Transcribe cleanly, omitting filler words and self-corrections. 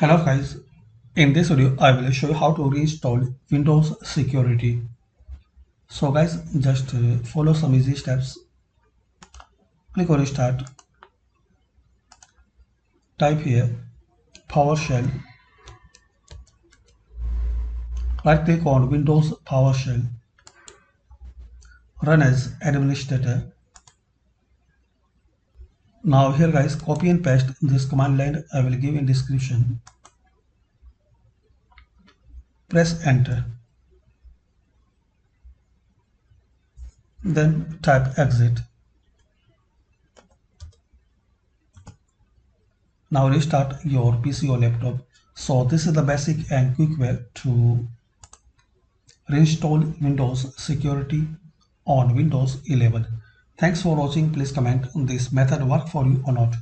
Hello guys, in this video I will show you how to reinstall Windows security. So guys, just follow some easy steps. Click on Start, type here PowerShell, right click on Windows PowerShell, run as administrator. Now here guys, copy and paste this command line I will give in description. Press enter. Then type exit. Now restart your PC or laptop. So this is the basic and quick way to reinstall Windows security on Windows 11. Thanks for watching. Please comment this method work for you or not.